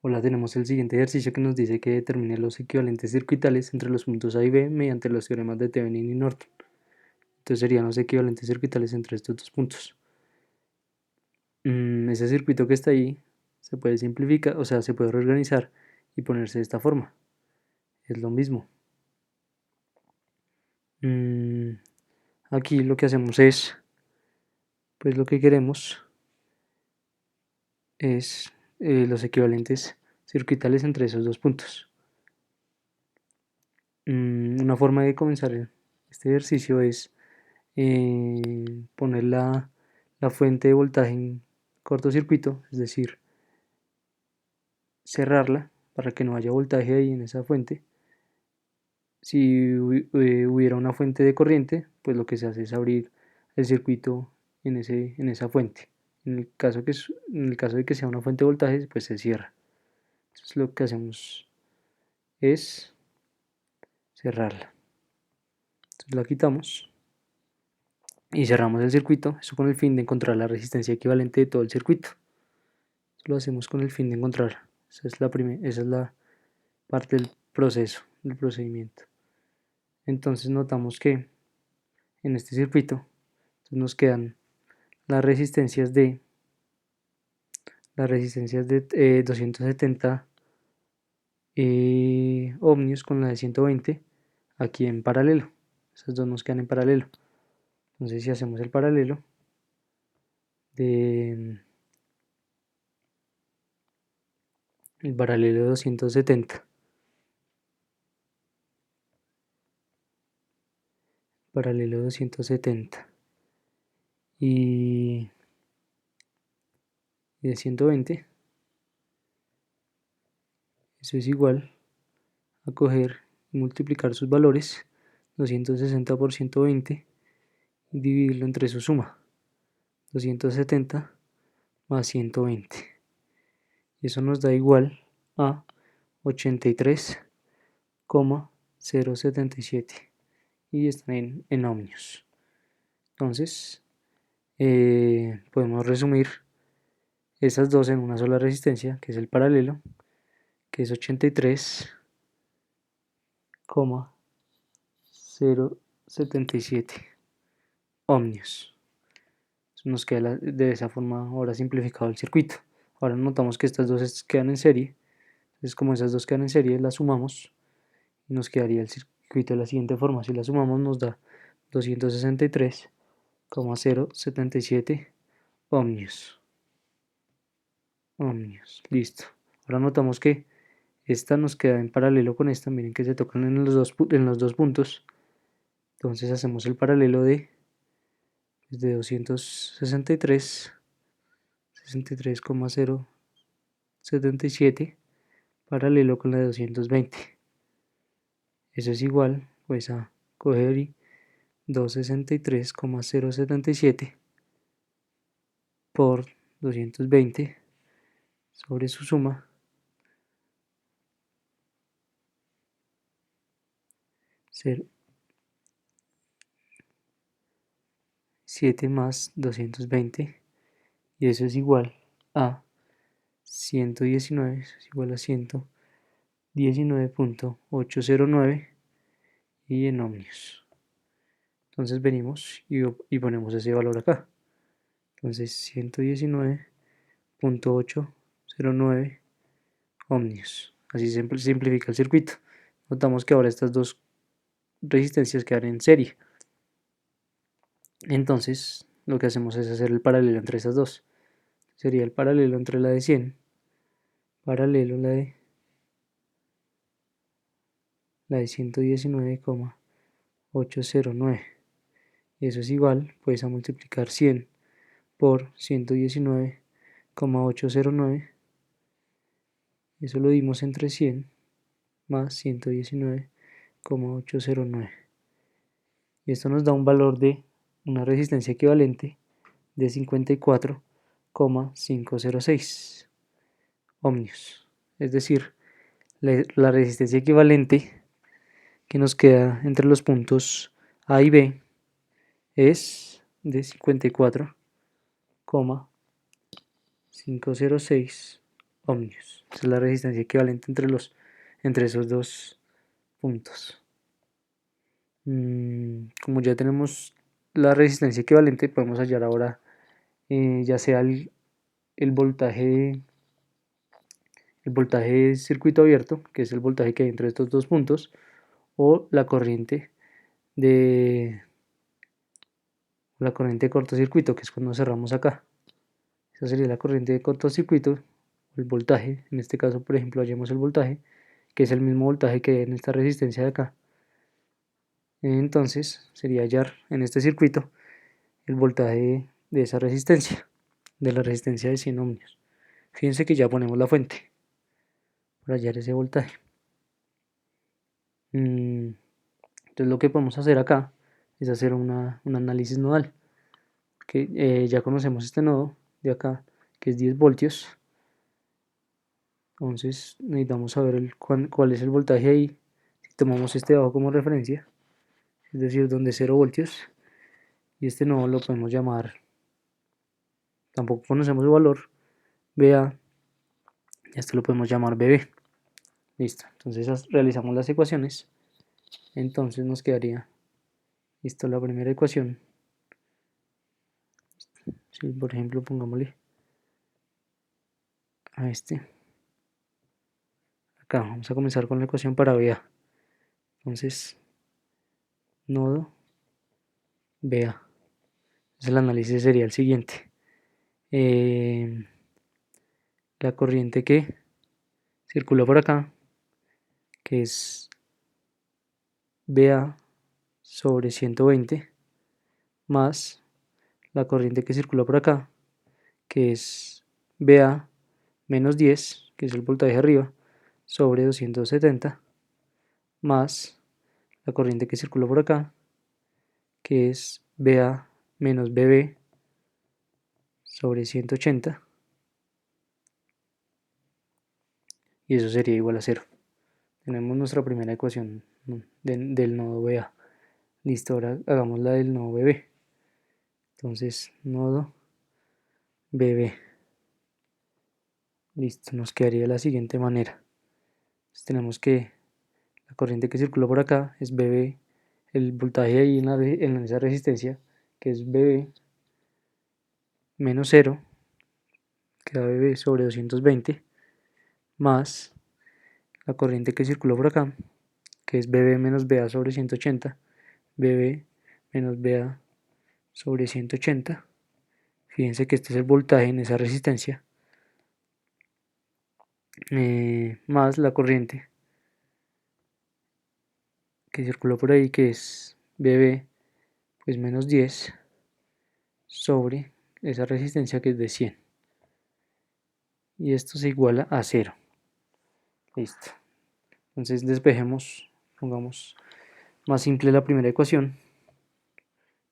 Hola, tenemos el siguiente ejercicio que nos dice que determine los equivalentes circuitales entre los puntos A y B mediante los teoremas de Thevenin y Norton. Entonces serían los equivalentes circuitales entre estos dos puntos. Ese circuito que está ahí se puede simplificar, o sea, se puede reorganizar y ponerse de esta forma. Es lo mismo. Aquí lo que hacemos es, pues lo que queremos es los equivalentes circuitales entre esos dos puntos. Una forma de comenzar este ejercicio es poner la fuente de voltaje en cortocircuito, es decir, cerrarla para que no haya voltaje ahí en esa fuente. Si hubiera una fuente de corriente, pues lo que se hace es abrir el circuito en esa fuente. En el caso de que sea una fuente de voltaje, pues se cierra. Entonces lo que hacemos es cerrarla. Entonces la quitamos y cerramos el circuito, eso con el fin de encontrar la resistencia equivalente de todo el circuito. Eso lo hacemos con el fin de encontrar. Esa es la parte del proceso, del procedimiento. Entonces notamos que en este circuito nos quedan las resistencias de 270 ohmios con la de 120 aquí en paralelo. Esas dos nos quedan en paralelo. Entonces si hacemos el paralelo de 270 y de 120, eso es igual a coger y multiplicar sus valores, 260 por 120, y dividirlo entre su suma, 270 más 120. Y eso nos da igual a 83,077. Y están en ohmios. Entonces, podemos resumir esas dos en una sola resistencia, que es el paralelo, que es 83,077 ohmios. Nos queda de esa forma ahora simplificado el circuito. Ahora notamos que estas dos quedan en serie. Entonces, como esas dos quedan en serie, las sumamos y nos quedaría el circuito de la siguiente forma. Si las sumamos, nos da 263,077 ohmios. Listo. Ahora notamos que esta nos queda en paralelo con esta. Miren que se tocan en los dos puntos. Entonces hacemos el paralelo de 263,077 paralelo con la de 220. Eso es igual pues a coger y 263,077 por 220 sobre su suma, 7 más 220, y eso es igual a 119, eso es igual a 119,809 y en ohmios. Entonces venimos y ponemos ese valor acá. Entonces 119,809 ohmios. Así se simplifica el circuito. Notamos que ahora estas dos resistencias quedan en serie. Entonces lo que hacemos es hacer el paralelo entre esas dos. Sería el paralelo entre la de 100, paralelo la de 119,809. Y eso es igual pues a multiplicar 100 por 119,809. Eso lo dimos entre 100 más 119,809. Y esto nos da un valor de una resistencia equivalente de 54,506 ohmios. Es decir, la resistencia equivalente que nos queda entre los puntos A y B es de 54,506 ohmios. Esa es la resistencia equivalente entre esos dos puntos. Como ya tenemos la resistencia equivalente, podemos hallar ahora ya sea el voltaje de circuito abierto, que es el voltaje que hay entre estos dos puntos, o la corriente de cortocircuito, que es cuando cerramos acá. Esa sería la corriente de cortocircuito, el voltaje. En este caso, por ejemplo, hallemos el voltaje, que es el mismo voltaje que hay en esta resistencia de acá. Entonces, sería hallar en este circuito el voltaje de esa resistencia, de la resistencia de 100 ohmios. Fíjense que ya ponemos la fuente para hallar ese voltaje. Entonces lo que podemos hacer acá es hacer un análisis nodal, que ya conocemos este nodo de acá, que es 10 voltios. Entonces necesitamos saber cuál es el voltaje ahí. Si tomamos este de abajo como referencia, es decir, donde 0 voltios, y este nodo lo podemos llamar, tampoco conocemos su valor, BA, y esto lo podemos llamar BB. Listo, entonces realizamos las ecuaciones. Entonces nos quedaría, listo, la primera ecuación. Si por ejemplo pongámosle a acá vamos a comenzar con la ecuación para BA. Entonces, nodo BA. Entonces el análisis sería el siguiente. La corriente que circula por acá, que es BA sobre 120, más la corriente que circula por acá, que es BA menos 10, que es el voltaje arriba, sobre 270, más la corriente que circula por acá, que es BA menos BB sobre 180, y eso sería igual a 0. Tenemos nuestra primera ecuación del nodo BA. Listo, ahora hagamos la del nodo BB. Entonces, nodo BB. Listo, nos quedaría de la siguiente manera. Entonces, tenemos que la corriente que circula por acá es BB, el voltaje ahí en esa resistencia, que es BB menos 0, que da BB sobre 220, más la corriente que circula por acá, que es BB menos BA sobre 180, BB menos BA sobre 180. Fíjense que este es el voltaje en esa resistencia, más la corriente que circuló por ahí, que es BB pues menos 10 sobre esa resistencia, que es de 100, y esto se iguala a 0. Listo. Entonces despejemos, pongamos más simple la primera ecuación.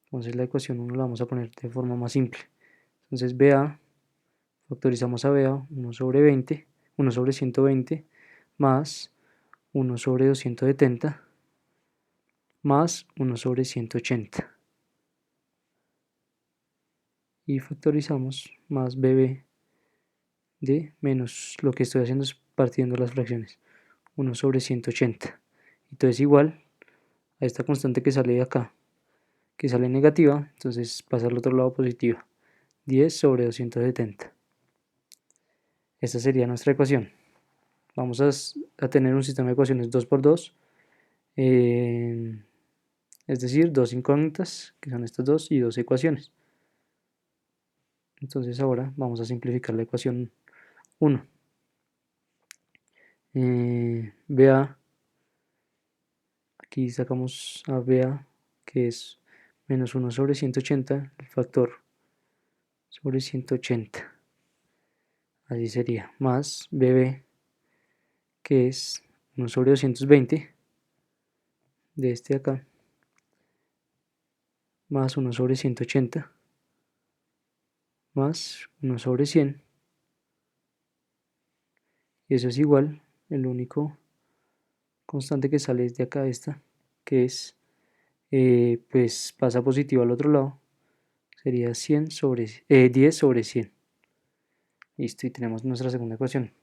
Entonces la ecuación 1 la vamos a poner de forma más simple. Entonces BA, factorizamos a BA, 1 sobre 20, 1 sobre 120, más 1 sobre 270, más 1 sobre 180. Y factorizamos más BB de menos, lo que estoy haciendo es partiendo las fracciones, 1 sobre 180. Y todo es igual a esta constante que sale de acá, que sale negativa, entonces pasa al otro lado positiva, 10 sobre 270. Esta sería nuestra ecuación. Vamos a tener un sistema de ecuaciones 2 por 2, es decir, dos incógnitas, que son estas dos, y dos ecuaciones. Entonces ahora vamos a simplificar la ecuación 1. BA, aquí sacamos a BA, que es menos 1 sobre 180, el factor sobre 180. Así sería, más BB, que es 1 sobre 220, de este de acá, más 1 sobre 180, más 1 sobre 100, y eso es igual, el único constante que sale es de acá, esta, que es, pues pasa positivo al otro lado, sería 10 sobre 100. Listo, y tenemos nuestra segunda ecuación.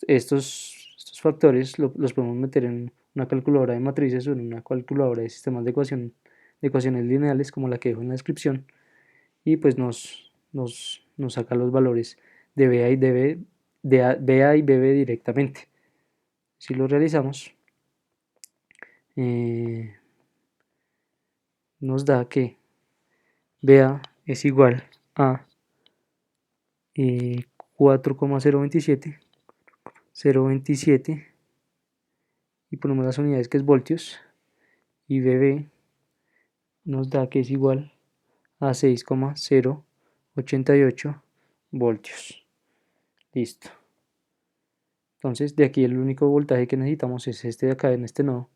Estos factores los podemos meter en una calculadora de matrices o en una calculadora de sistemas de ecuaciones lineales como la que dejo en la descripción, y pues nos saca los valores de BA y BA y BB directamente. Si lo realizamos, nos da que BA es igual a 4,027 y ponemos las unidades que es voltios, y BB nos da que es igual a 6,088 voltios. Listo. Entonces de aquí el único voltaje que necesitamos es este de acá en este nodo,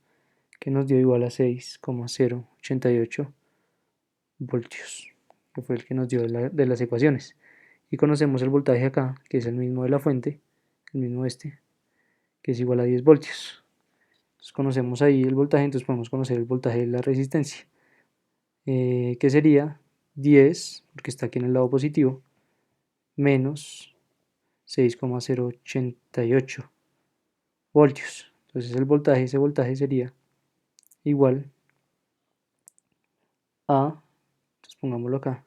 que nos dio igual a 6,088 voltios, que fue el que nos dio de las ecuaciones. Y conocemos el voltaje acá, que es el mismo de la fuente, el mismo que es igual a 10 voltios. Entonces conocemos ahí el voltaje, entonces podemos conocer el voltaje de la resistencia, que sería 10, porque está aquí en el lado positivo, menos 6,088 voltios. Entonces ese voltaje sería igual a, entonces pongámoslo acá,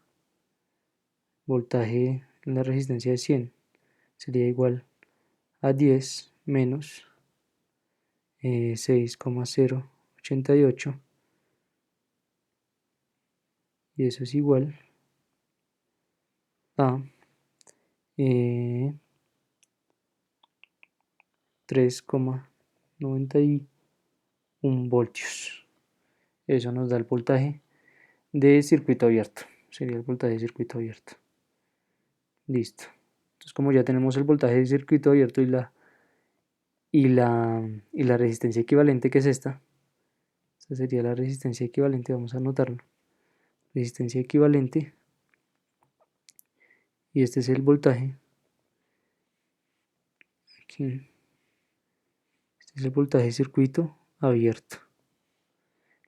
voltaje en la resistencia de 100 sería igual a 10 menos 6,088, y eso es igual a 3,91 voltios. Eso nos da el voltaje de circuito abierto. Sería el voltaje de circuito abierto. Listo. Entonces, como ya tenemos el voltaje de circuito abierto y la resistencia equivalente, que es esta sería la resistencia equivalente, vamos a anotarlo. Resistencia equivalente, y este es el voltaje. Aquí. Este es el voltaje de circuito abierto.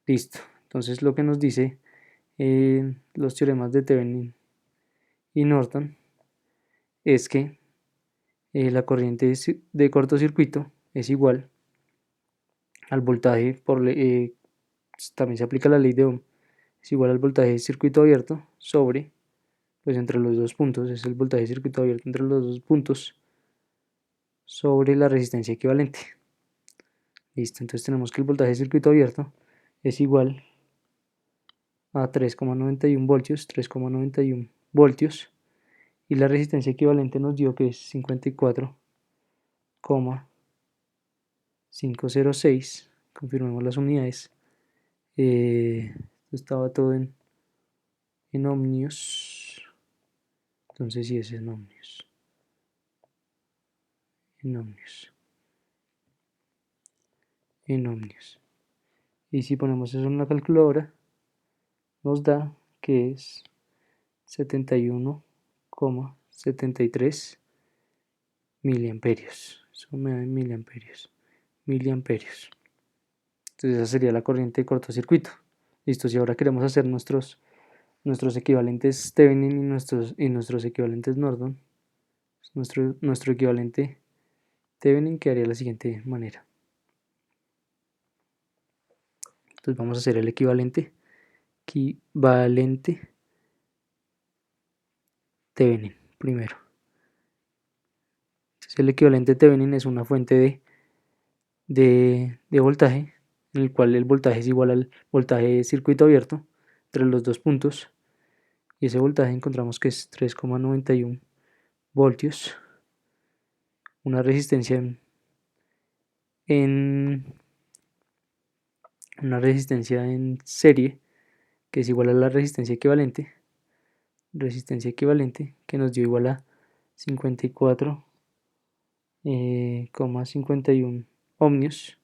Listo. Entonces lo que nos dice los teoremas de Thevenin y Norton es que la corriente de cortocircuito es igual al voltaje también se aplica la ley de Ohm, es igual al voltaje de circuito abierto sobre, pues entre los dos puntos, es el voltaje de circuito abierto entre los dos puntos sobre la resistencia equivalente. Listo, entonces tenemos que el voltaje de circuito abierto es igual a 3,91 voltios, 3,91 voltios, y la resistencia equivalente nos dio que es 54,506. Confirmemos las unidades. Estaba todo en ohmios, entonces sí es en ohmios, en ohmios, en ohmios. Y si ponemos eso en la calculadora, nos da que es 71,73 miliamperios. Eso me da en miliamperios. Miliamperios. Entonces esa sería la corriente de cortocircuito. Listo, si ahora queremos hacer nuestros equivalentes Thevenin y nuestros equivalentes Norton, nuestro equivalente Thevenin quedaría de la siguiente manera. Entonces vamos a hacer el equivalente Thevenin primero. Entonces el equivalente Thevenin es una fuente de voltaje, en el cual el voltaje es igual al voltaje de circuito abierto entre los dos puntos, y ese voltaje encontramos que es 3,91 voltios, una resistencia en serie que es igual a la resistencia equivalente que nos dio igual a 54,51 ohmios.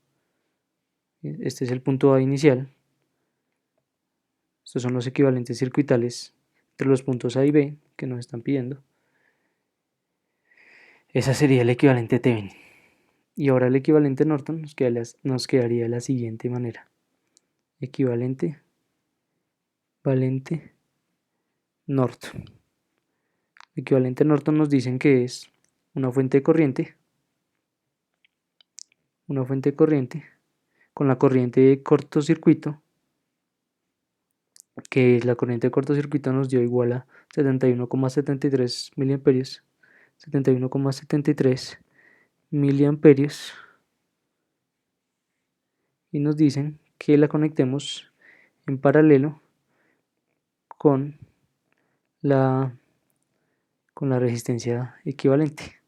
Este es el punto A inicial. Estos son los equivalentes circuitales entre los puntos A y B que nos están pidiendo. Esa sería el equivalente Thevenin. Y ahora el equivalente Norton nos quedaría de la siguiente manera. Equivalente valente Norton. Equivalente Norton nos dicen que es una fuente de corriente una fuente de corriente con la corriente de cortocircuito, que la corriente de cortocircuito nos dio igual a 71,73 miliamperios, 71,73 miliamperios, y nos dicen que la conectemos en paralelo con la, con la resistencia equivalente.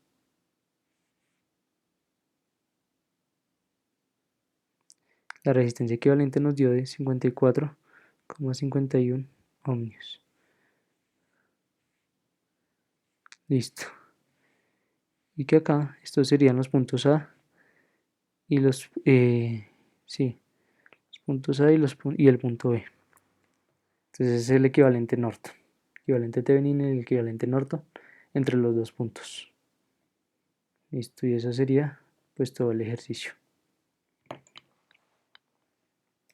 La resistencia equivalente nos dio de 54,51 ohmios. Listo. Y que acá estos serían los puntos A y sí, los puntos A y el punto B. Entonces es el equivalente Norton. Equivalente Thevenin y el equivalente Norton entre los dos puntos. Listo, y eso sería pues todo el ejercicio.